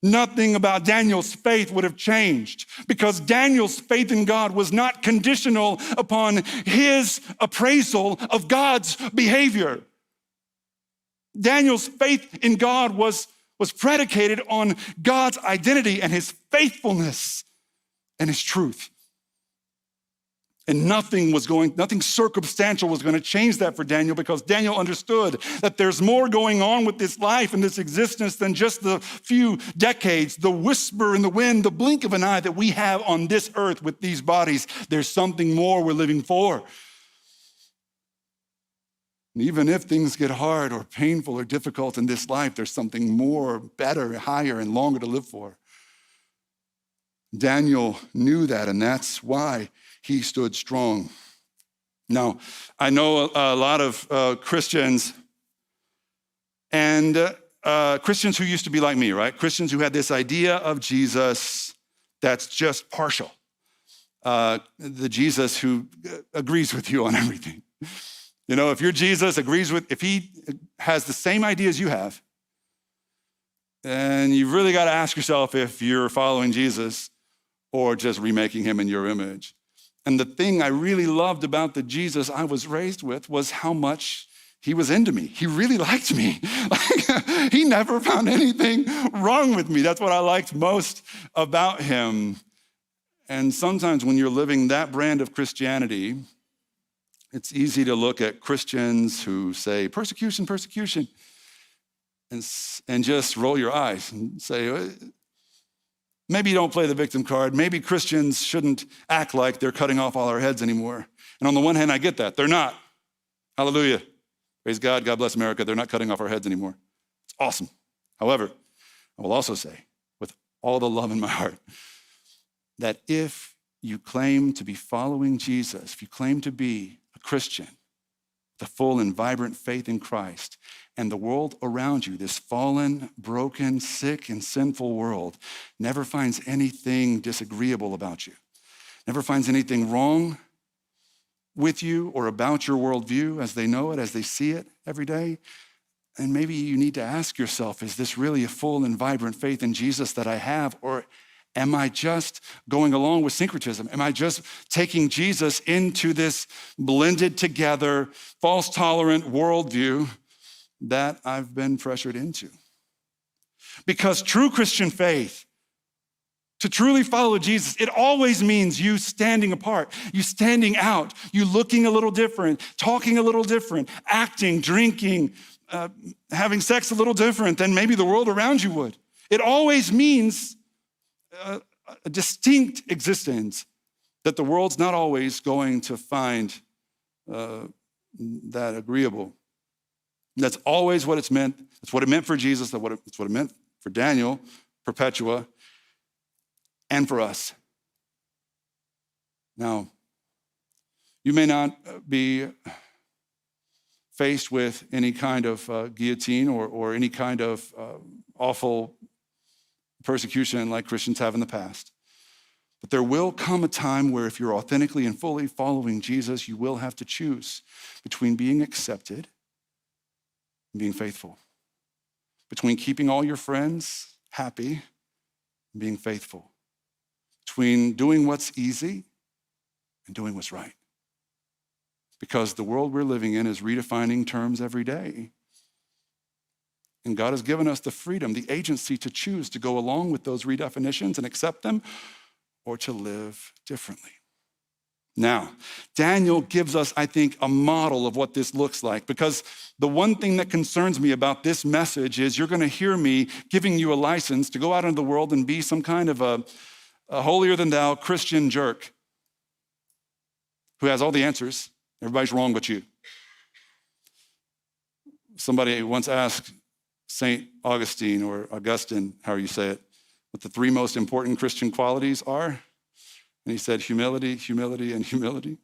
nothing about Daniel's faith would have changed because Daniel's faith in God was not conditional upon his appraisal of God's behavior. Daniel's faith in God was predicated on God's identity and his faithfulness and his truth. And nothing circumstantial was going to change that for Daniel because Daniel understood that there's more going on with this life and this existence than just the few decades, the whisper in the wind, the blink of an eye that we have on this earth with these bodies. There's something more we're living for. And even if things get hard or painful or difficult in this life, there's something more, better, higher, and longer to live for. Daniel knew that, and that's why he stood strong. Now, I know a lot of Christians and Christians who used to be like me, right? Christians who had this idea of Jesus that's just partial. The Jesus who agrees with you on everything. You know, if your Jesus if he has the same ideas you have, And you've really got to ask yourself if you're following Jesus or just remaking him in your image. And the thing I really loved about the Jesus I was raised with was how much he was into me. He really liked me. He never found anything wrong with me. That's what I liked most about him. And sometimes when you're living that brand of Christianity, it's easy to look at Christians who say, persecution, persecution, and just roll your eyes and say, maybe you don't play the victim card. Maybe Christians shouldn't act like they're cutting off all our heads anymore. And on the one hand, I get that. They're not. Hallelujah. Praise God. God bless America. They're not cutting off our heads anymore. It's awesome. However, I will also say, with all the love in my heart, that if you claim to be following Jesus, if you claim to be a Christian, the full and vibrant faith in Christ, and the world around you, this fallen, broken, sick, and sinful world, never finds anything disagreeable about you, never finds anything wrong with you or about your worldview as they know it, as they see it every day, and maybe you need to ask yourself, is this really a full and vibrant faith in Jesus that I have, or am I just going along with syncretism? Am I just taking Jesus into this blended together, false tolerant worldview that I've been pressured into? Because true Christian faith, to truly follow Jesus, it always means you standing apart, you standing out, you looking a little different, talking a little different, acting, drinking, having sex a little different than maybe the world around you would. It always means a distinct existence that the world's not always going to find that agreeable. That's always what it's meant. That's what it meant for Jesus. That's what it meant for Daniel, Perpetua, and for us. Now, you may not be faced with any kind of guillotine or any kind of awful persecution like Christians have in the past. But there will come a time where if you're authentically and fully following Jesus, you will have to choose between being accepted and being faithful, between keeping all your friends happy and being faithful, between doing what's easy and doing what's right. Because the world we're living in is redefining terms every day. And God has given us the freedom, the agency to choose to go along with those redefinitions and accept them or to live differently. Now, Daniel gives us, I think, a model of what this looks like, because the one thing that concerns me about this message is you're going to hear me giving you a license to go out into the world and be some kind of a holier-than-thou Christian jerk who has all the answers. Everybody's wrong but you. Somebody once asked St. Augustine, or Augustine, however you say it, what the three most important Christian qualities are. And he said, humility, humility, and humility.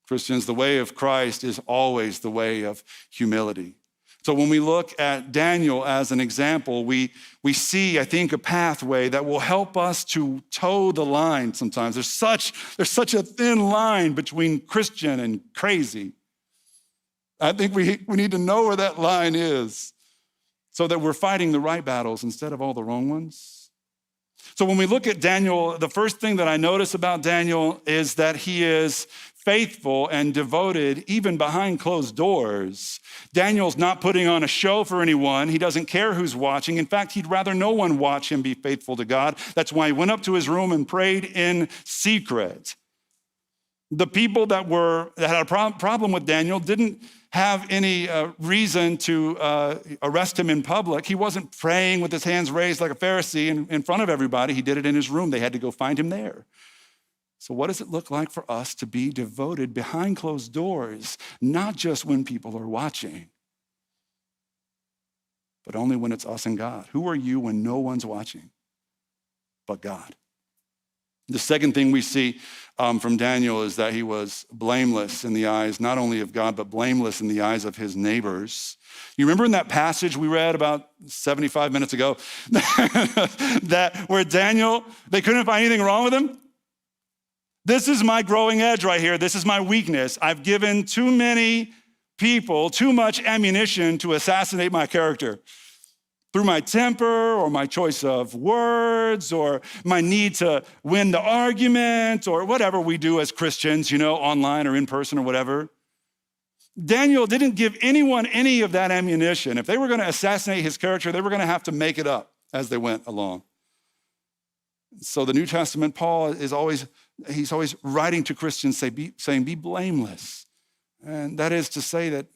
Christians, the way of Christ is always the way of humility. So when we look at Daniel as an example, we see, I think, a pathway that will help us to toe the line sometimes. There's such a thin line between Christian and crazy. I think we need to know where that line is so that we're fighting the right battles instead of all the wrong ones. So when we look at Daniel, the first thing that I notice about Daniel is that he is faithful and devoted even behind closed doors. Daniel's not putting on a show for anyone. He doesn't care who's watching. In fact, he'd rather no one watch him be faithful to God. That's why he went up to his room and prayed in secret. The people that had a problem with Daniel didn't have any reason to arrest him in public. He wasn't praying with his hands raised like a Pharisee in front of everybody. He did it in his room. They had to go find him there. So what does it look like for us to be devoted behind closed doors, not just when people are watching, but only when it's us and God? Who are you when no one's watching but God? The second thing we see from Daniel is that he was blameless in the eyes, not only of God, but blameless in the eyes of his neighbors. You remember in that passage we read about 75 minutes ago, that where Daniel, they couldn't find anything wrong with him? This is my growing edge right here. This is my weakness. I've given too many people too much ammunition to assassinate my character. through my temper or my choice of words or my need to win the argument or whatever we do as Christians, online or in person or whatever. Daniel didn't give anyone any of that ammunition. If they were going to assassinate his character, they were going to have to make it up as they went along. So the New Testament, Paul is always writing to Christians saying, be blameless. And that is to say that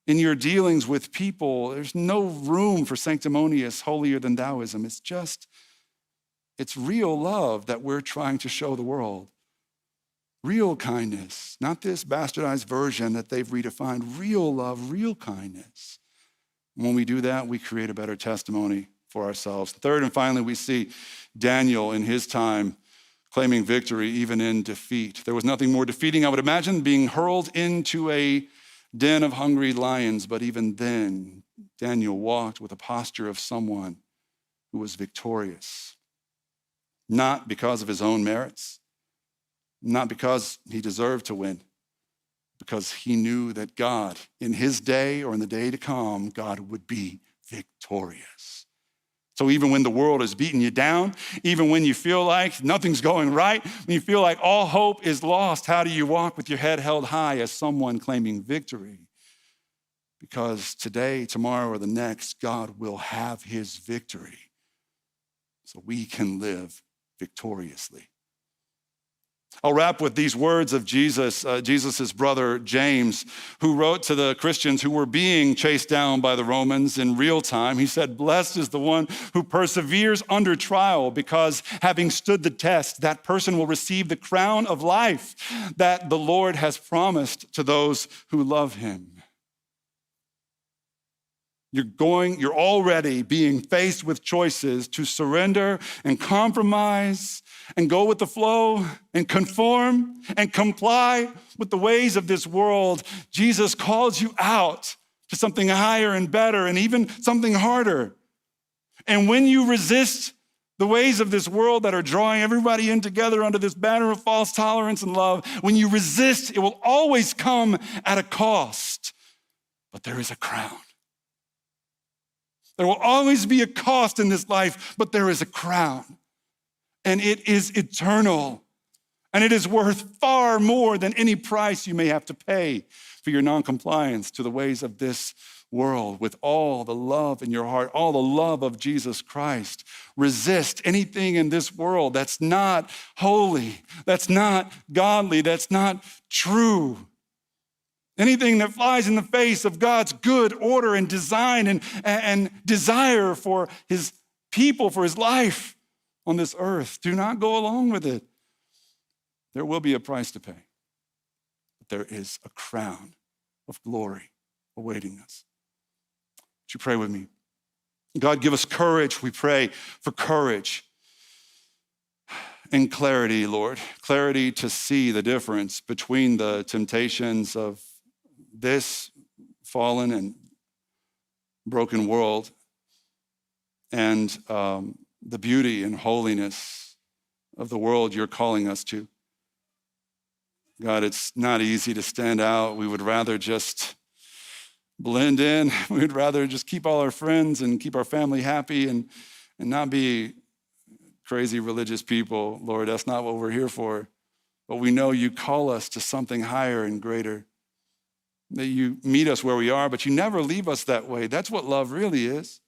in your dealings with people, there's no room for sanctimonious, holier than thouism. It's real love that we're trying to show the world. Real kindness, not this bastardized version that they've redefined. Real love, real kindness. When we do that, we create a better testimony for ourselves. Third and finally, we see Daniel in his time claiming victory even in defeat. There was nothing more defeating, I would imagine, being hurled into a den of hungry lions. But even then, Daniel walked with a posture of someone who was victorious. Not because of his own merits, not because he deserved to win, because he knew that God, in his day or in the day to come, God would be victorious. So even when the world is beating you down, even when you feel like nothing's going right, when you feel like all hope is lost, how do you walk with your head held high as someone claiming victory? Because today, tomorrow, or the next, God will have his victory so we can live victoriously. I'll wrap with these words of Jesus' brother James, who wrote to the Christians who were being chased down by the Romans in real time. He said, "Blessed is the one who perseveres under trial, because having stood the test, that person will receive the crown of life that the Lord has promised to those who love him." You're already being faced with choices to surrender and compromise and go with the flow and conform and comply with the ways of this world. Jesus calls you out to something higher and better and even something harder. And when you resist the ways of this world that are drawing everybody in together under this banner of false tolerance and love, when you resist, it will always come at a cost. But there is a crown. There will always be a cost in this life, but there is a crown. And it is eternal. And it is worth far more than any price you may have to pay for your noncompliance to the ways of this world. With all the love in your heart, all the love of Jesus Christ, resist anything in this world that's not holy, that's not godly, that's not true. Anything that flies in the face of God's good order and design and desire for his people, for his life on this earth. Do not go along with it. There will be a price to pay. But there is a crown of glory awaiting us. Would you pray with me? God, give us courage. We pray for courage and clarity, Lord. Clarity to see the difference between the temptations of this fallen and broken world and the beauty and holiness of the world you're calling us to. God, it's not easy to stand out. We would rather just blend in. We would rather just keep all our friends and keep our family happy and not be crazy religious people. Lord, that's not what we're here for. But we know you call us to something higher and greater. That you meet us where we are, but you never leave us that way. That's what love really is.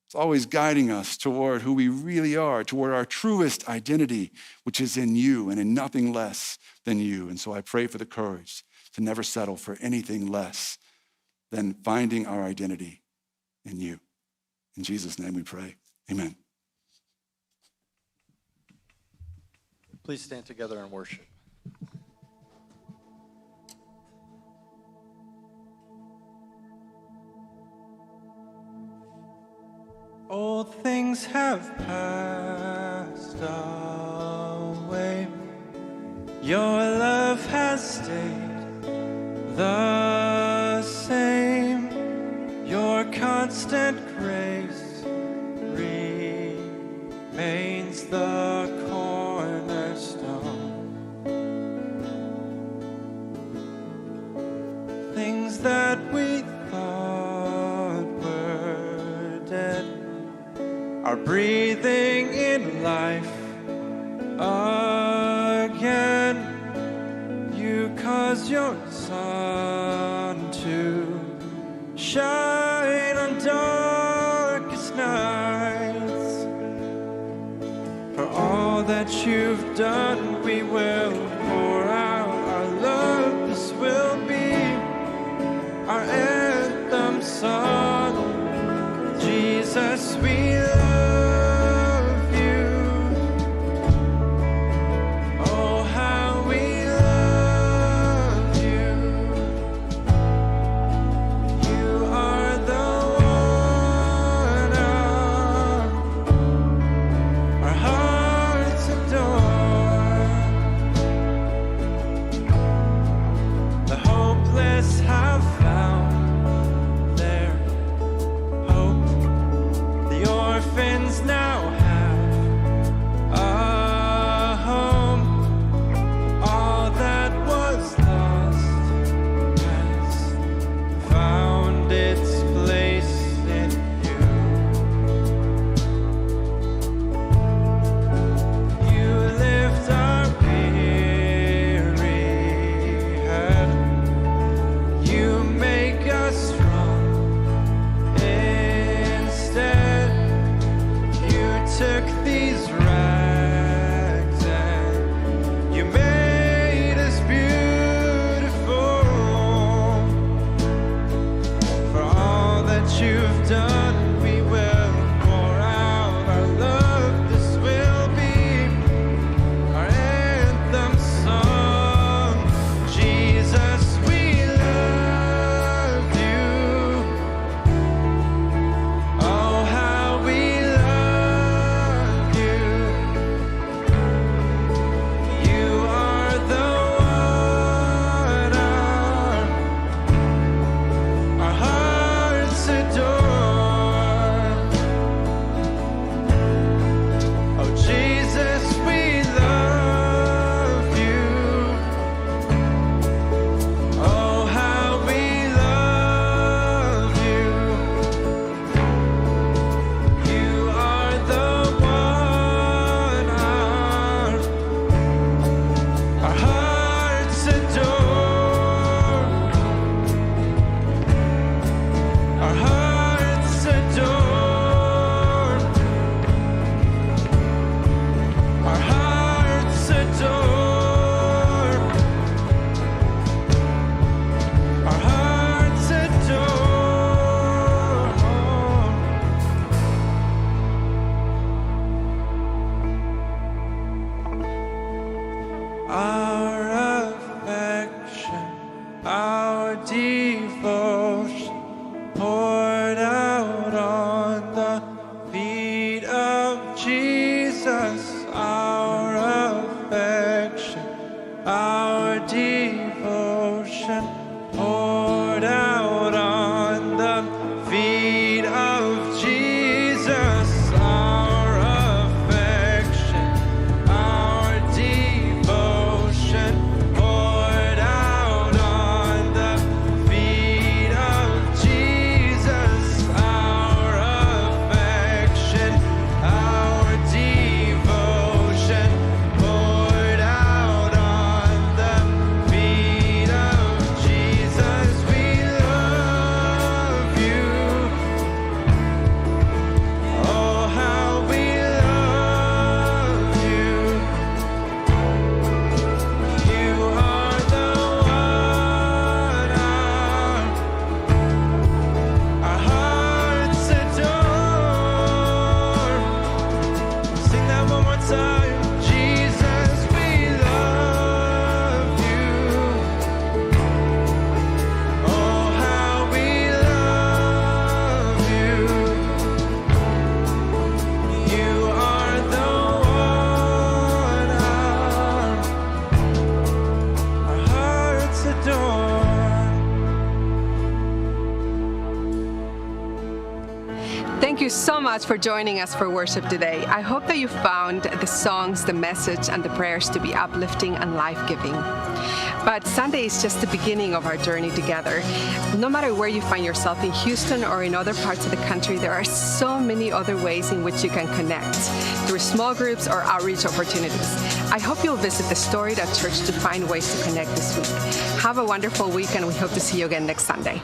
It's always guiding us toward who we really are, toward our truest identity, which is in you and in nothing less than you. And so I pray for the courage to never settle for anything less than finding our identity in you. In Jesus' name we pray. Amen. Please stand together and worship. Old things have passed away. Your love has stayed the same. Your constant grace remains the cornerstone. Things that we thought were dead breathing in life again. You cause your sun to shine on darkest nights. For all that you've done, we will pour out our love. This will be our anthem song. Jesus, we love you. Oh, how we love you. You are the one our hearts adore. The hopeless have found their hope. The orphans now have a home. All that was lost has found its place in you. You lift our weary head. You make us strong instead. You took these rags and you made us beautiful. For all that you've done, we will pour out our love. This will be our anthem song. Jesus, we love you. Oh, how we love you. You are the one our hearts adore. Oh, Jesus, we love you. Oh, how we love you. You are the one our hearts adore. Our hearts adore. Our hearts adore. Our hearts adore. Our affection, our devotion poured out on the feet of Jesus. Our affection, our devotion poured out on the feet of Jesus. Our affection, our devotion poured out on the feet of Jesus. Our affection, our devotion poured out on the feet of Jesus. We love you. Oh, how we love you. You are the one our hearts adore. Sing that one more time. Jesus, we love you. Oh, how we love you. You are the one our hearts adore. Thank you so much for joining us for worship today. I hope that you found the songs, the message, and the prayers to be uplifting and life-giving. But Sunday is just the beginning of our journey together. No matter where you find yourself in Houston or in other parts of the country, there are so many other ways in which you can connect through small groups or outreach opportunities. I hope you'll visit the Story.Church to find ways to connect this week. Have a wonderful week, and we hope to see you again next Sunday.